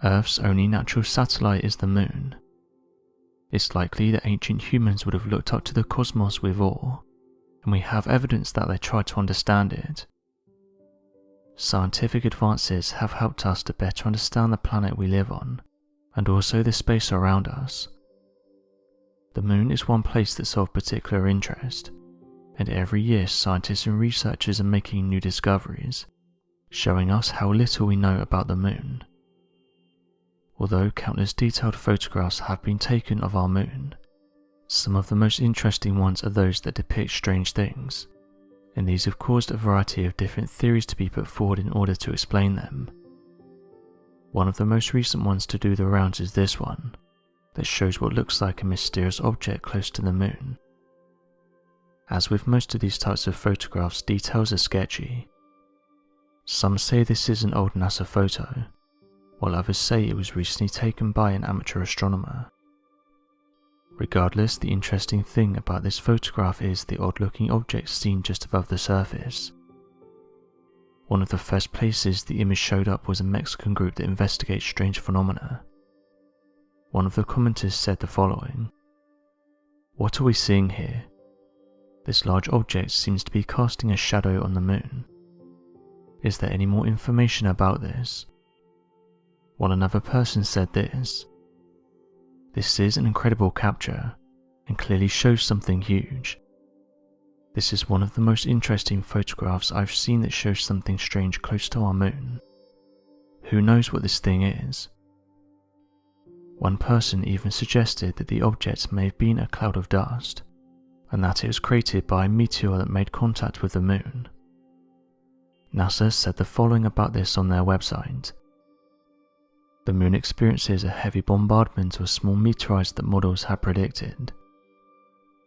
Earth's only natural satellite is the Moon. It's likely that ancient humans would have looked up to the cosmos with awe, and we have evidence that they tried to understand it. Scientific advances have helped us to better understand the planet we live on, and also the space around us. The Moon is one place that's of particular interest, and every year scientists and researchers are making new discoveries, showing us how little we know about the Moon. Although countless detailed photographs have been taken of our Moon, some of the most interesting ones are those that depict strange things, and these have caused a variety of different theories to be put forward in order to explain them. One of the most recent ones to do the rounds is this one, that shows what looks like a mysterious object close to the Moon. As with most of these types of photographs, details are sketchy. Some say this is an old NASA photo, while others say it was recently taken by an amateur astronomer. Regardless, the interesting thing about this photograph is the odd-looking object seen just above the surface. One of the first places the image showed up was a Mexican group that investigates strange phenomena. One of the commenters said the following: "What are we seeing here? This large object seems to be casting a shadow on the Moon. Is there any more information about this?" While another person said this: "This is an incredible capture, and clearly shows something huge. This is one of the most interesting photographs I've seen that shows something strange close to our Moon. Who knows what this thing is?" One person even suggested that the object may have been a cloud of dust, and that it was created by a meteor that made contact with the Moon. NASA said the following about this on their website: "The Moon experiences a heavy bombardment of small meteorites that models had predicted.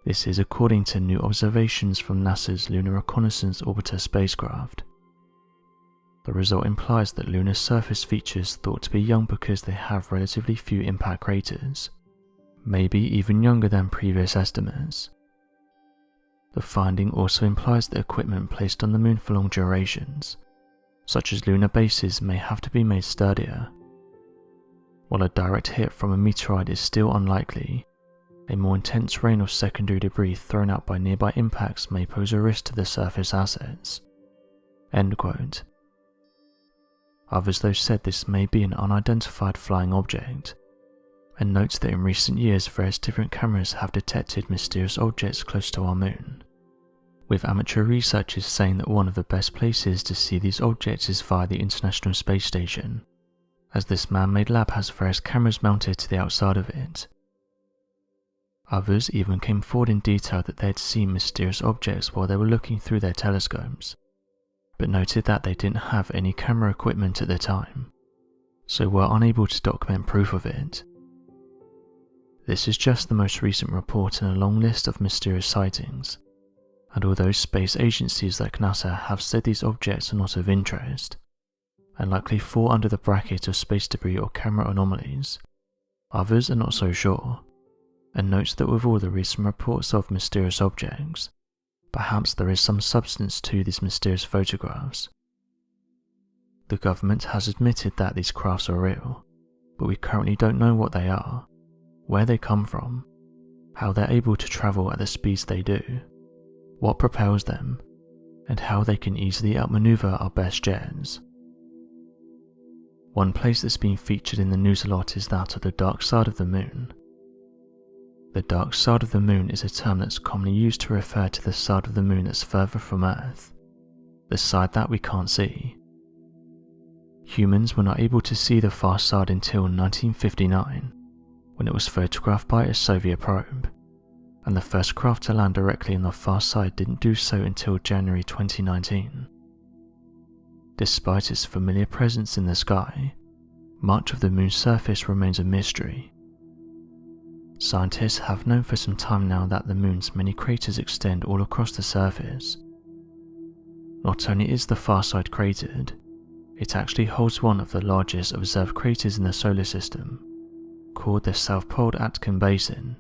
This is according to new observations from NASA's Lunar Reconnaissance Orbiter spacecraft. The result implies that lunar surface features thought to be young because they have relatively few impact craters, maybe even younger than previous estimates. The finding also implies that equipment placed on the Moon for long durations, such as lunar bases, may have to be made sturdier. While a direct hit from a meteorite is still unlikely, a more intense rain of secondary debris thrown out by nearby impacts may pose a risk to the surface assets." End quote. Others though said this may be an unidentified flying object, and notes that in recent years various different cameras have detected mysterious objects close to our Moon, with amateur researchers saying that one of the best places to see these objects is via the International Space Station, as this man-made lab has various cameras mounted to the outside of it. Others even came forward in detail that they had seen mysterious objects while they were looking through their telescopes, but noted that they didn't have any camera equipment at the time, so were unable to document proof of it. This is just the most recent report in a long list of mysterious sightings, and although space agencies like NASA have said these objects are not of interest, and likely fall under the bracket of space debris or camera anomalies, others are not so sure, and notes that with all the recent reports of mysterious objects, perhaps there is some substance to these mysterious photographs. The government has admitted that these crafts are real, but we currently don't know what they are, where they come from, how they're able to travel at the speeds they do, what propels them, and how they can easily outmaneuver our best jets. One place that's been featured in the news a lot is that of the dark side of the Moon. The dark side of the Moon is a term that's commonly used to refer to the side of the Moon that's further from Earth, the side that we can't see. Humans were not able to see the far side until 1959, when it was photographed by a Soviet probe, and the first craft to land directly on the far side didn't do so until January 2019. Despite its familiar presence in the sky, much of the Moon's surface remains a mystery. Scientists have known for some time now that the Moon's many craters extend all across the surface. Not only is the far side cratered, it actually holds one of the largest observed craters in the solar system, called the South Pole Aitken Basin.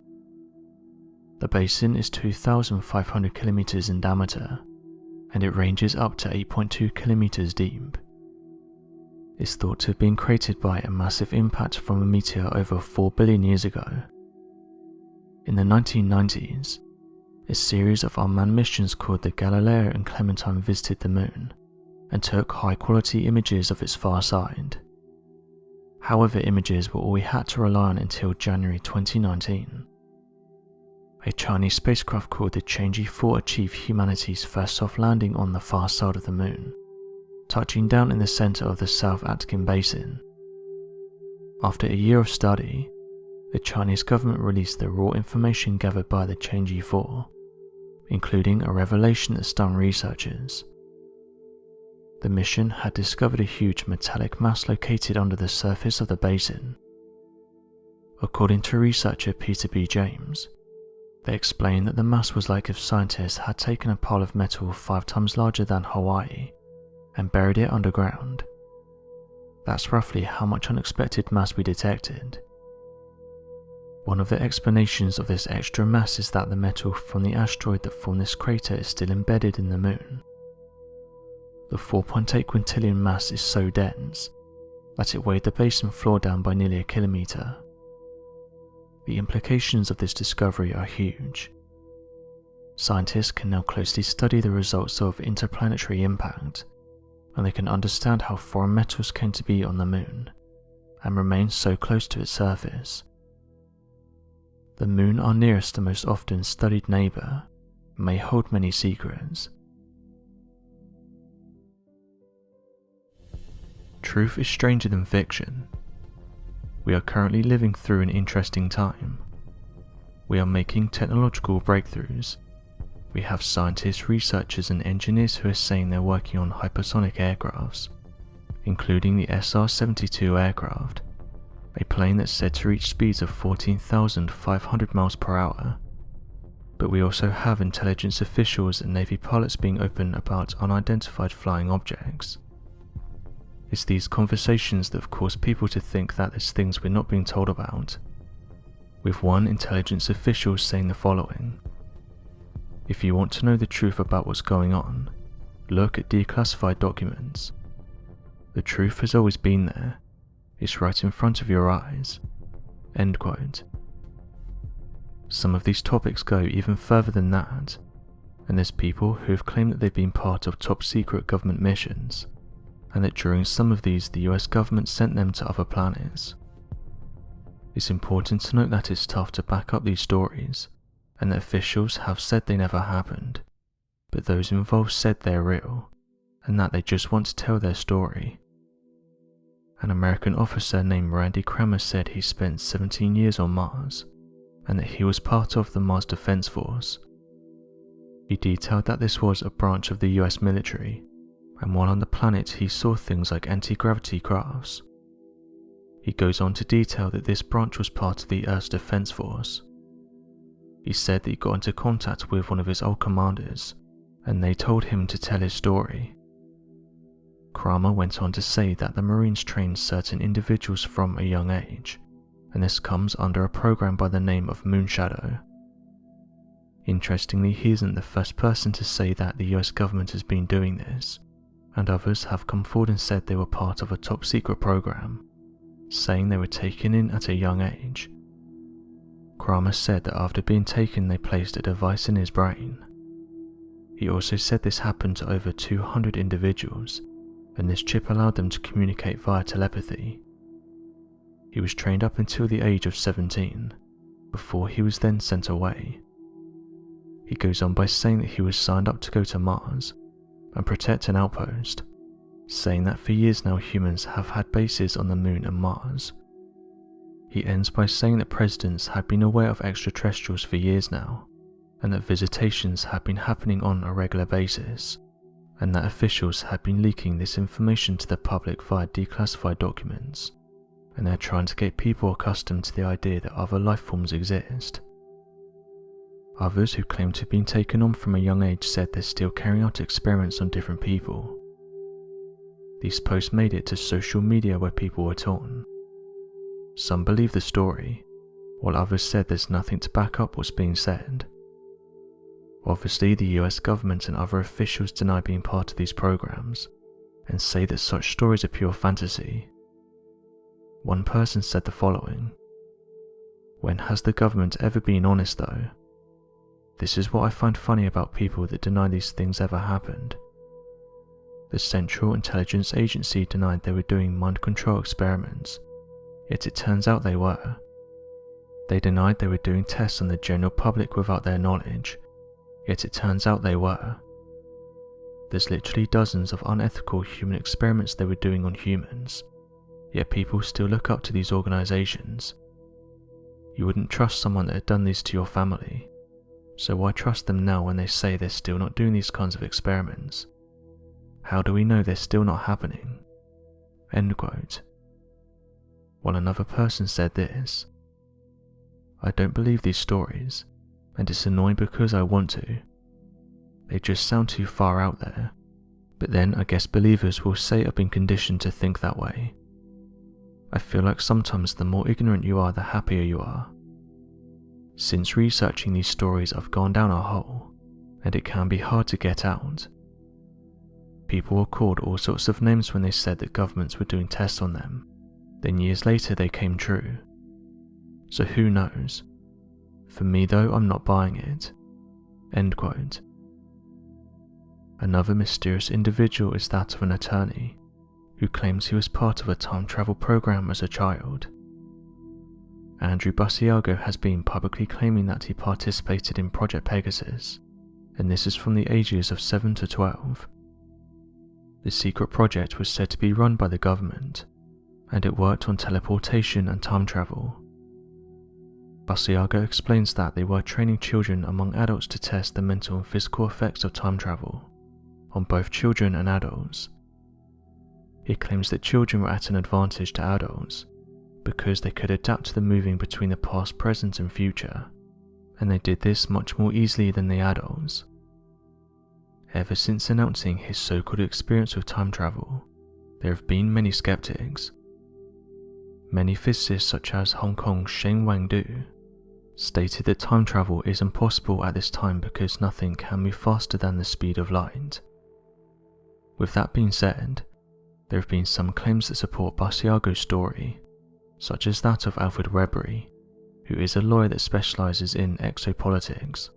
The basin is 2,500 kilometers in diameter, and it ranges up to 8.2 kilometers deep. is thought to have been created by a massive impact from a meteor over 4 billion years ago. In the 1990s, a series of unmanned missions called the Galileo and Clementine visited the Moon and took high-quality images of its far side. However, images were all we had to rely on until January 2019. A Chinese spacecraft called the Chang'e 4 achieved humanity's first soft landing on the far side of the Moon, touching down in the center of the South Atkin Basin. After a year of study, the Chinese government released the raw information gathered by the Chang'e 4, including a revelation that stunned researchers. The mission had discovered a huge metallic mass located under the surface of the basin. According to researcher Peter B. James, they explained that the mass was like if scientists had taken a pile of metal 5 times larger than Hawaii and buried it underground. That's roughly how much unexpected mass we detected. One of the explanations of this extra mass is that the metal from the asteroid that formed this crater is still embedded in the Moon. The 4.8 quintillion mass is so dense that it weighed the basin floor down by nearly a kilometre. The implications of this discovery are huge. Scientists can now closely study the results of interplanetary impact, and they can understand how foreign metals came to be on the Moon and remain so close to its surface. The Moon, our nearest and most often studied neighbour, may hold many secrets. Truth is stranger than fiction. We are currently living through an interesting time. We are making technological breakthroughs. We have scientists, researchers and engineers who are saying they're working on hypersonic aircrafts, including the SR-72 aircraft, a plane that's said to reach speeds of 14,500 miles per hour. But we also have intelligence officials and Navy pilots being open about unidentified flying objects. It's these conversations that have caused people to think that there's things we're not being told about, with one intelligence official saying the following: "If you want to know the truth about what's going on, look at declassified documents. The truth has always been there. It's right in front of your eyes." End quote. Some of these topics go even further than that, and there's people who have claimed that they've been part of top secret government missions, and that during some of these the US government sent them to other planets. It's important to note that it's tough to back up these stories, and that officials have said they never happened, but those involved said they're real, and that they just want to tell their story. An American officer named Randy Kramer said he spent 17 years on Mars, and that he was part of the Mars Defense Force. He detailed that this was a branch of the US military, and while on the planet he saw things like anti-gravity crafts. He goes on to detail that this branch was part of the Earth's Defense Force. He said that he got into contact with one of his old commanders, and they told him to tell his story. Kramer went on to say that the Marines train certain individuals from a young age, and this comes under a program by the name of Moonshadow. Interestingly, he isn't the first person to say that the US government has been doing this, and others have come forward and said they were part of a top secret program, saying they were taken in at a young age. Kramer said that after being taken they placed a device in his brain. He also said this happened to over 200 individuals, and this chip allowed them to communicate via telepathy. He was trained up until the age of 17, before he was then sent away. He goes on by saying that he was signed up to go to Mars and protect an outpost, saying that for years now humans have had bases on the Moon and Mars. He ends by saying that presidents had been aware of extraterrestrials for years now, and that visitations had been happening on a regular basis, and that officials had been leaking this information to the public via declassified documents, and they're trying to get people accustomed to the idea that other life forms exist. Others who claim to have been taken on from a young age said they're still carrying out experiments on different people. These posts made it to social media where people were torn. Some believe the story, while others said there's nothing to back up what's being said. Obviously, the US government and other officials deny being part of these programs, and say that such stories are pure fantasy. One person said the following: "When has the government ever been honest though? This is what I find funny about people that deny these things ever happened. The Central Intelligence Agency denied they were doing mind control experiments, yet it turns out they were. They denied they were doing tests on the general public without their knowledge, yet it turns out they were. There's literally dozens of unethical human experiments they were doing on humans, yet people still look up to these organizations. You wouldn't trust someone that had done these to your family, so why trust them now when they say they're still not doing these kinds of experiments? How do we know they're still not happening?" End quote. While another person said this: "I don't believe these stories, and it's annoying because I want to. They just sound too far out there, but then I guess believers will say I've been conditioned to think that way. I feel like sometimes the more ignorant you are, the happier you are. Since researching these stories, I've gone down a hole, and it can be hard to get out. People were called all sorts of names when they said that governments were doing tests on them, then years later they came true. So who knows? For me though, I'm not buying it." End quote. Another mysterious individual is that of an attorney who claims he was part of a time travel program as a child. Andrew Basiago has been publicly claiming that he participated in Project Pegasus, and this is from the ages of 7 to 12. The secret project was said to be run by the government, and it worked on teleportation and time travel. Basiago explains that they were training children among adults to test the mental and physical effects of time travel on both children and adults. He claims that children were at an advantage to adults because they could adapt to the moving between the past, present and future, and they did this much more easily than the adults. Ever since announcing his so-called experience with time travel, there have been many skeptics. Many physicists such as Hong Kong's Sheng Wang-Du stated that time travel is impossible at this time because nothing can move faster than the speed of light. With that being said, there have been some claims that support Basiago's story, such as that of Alfred Webury, who is a lawyer that specializes in exopolitics.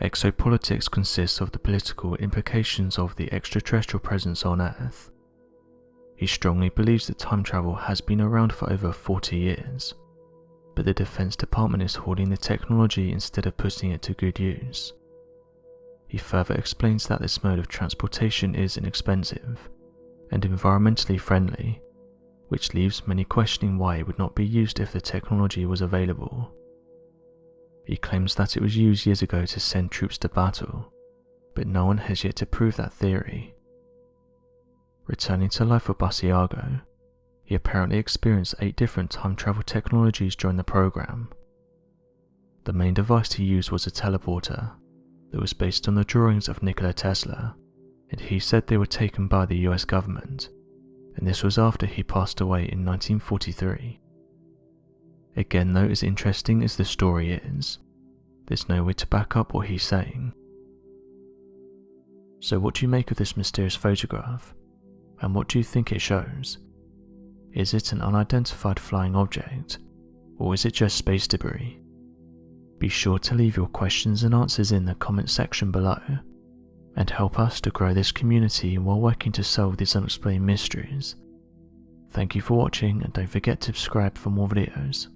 Exopolitics consists of the political implications of the extraterrestrial presence on Earth. He strongly believes that time travel has been around for over 40 years, but the Defense Department is hoarding the technology instead of putting it to good use. He further explains that this mode of transportation is inexpensive and environmentally friendly, which leaves many questioning why it would not be used if the technology was available. He claims that it was used years ago to send troops to battle, but no one has yet to prove that theory. Returning to life for Basiago, he apparently experienced 8 different time travel technologies during the program. The main device he used was a teleporter that was based on the drawings of Nikola Tesla, and he said they were taken by the US government, and this was after he passed away in 1943. Again though, as interesting as the story is, there's no way to back up what he's saying. So what do you make of this mysterious photograph, and what do you think it shows? Is it an unidentified flying object, or is it just space debris? Be sure to leave your questions and answers in the comment section below, and help us to grow this community while working to solve these unexplained mysteries. Thank you for watching, and don't forget to subscribe for more videos.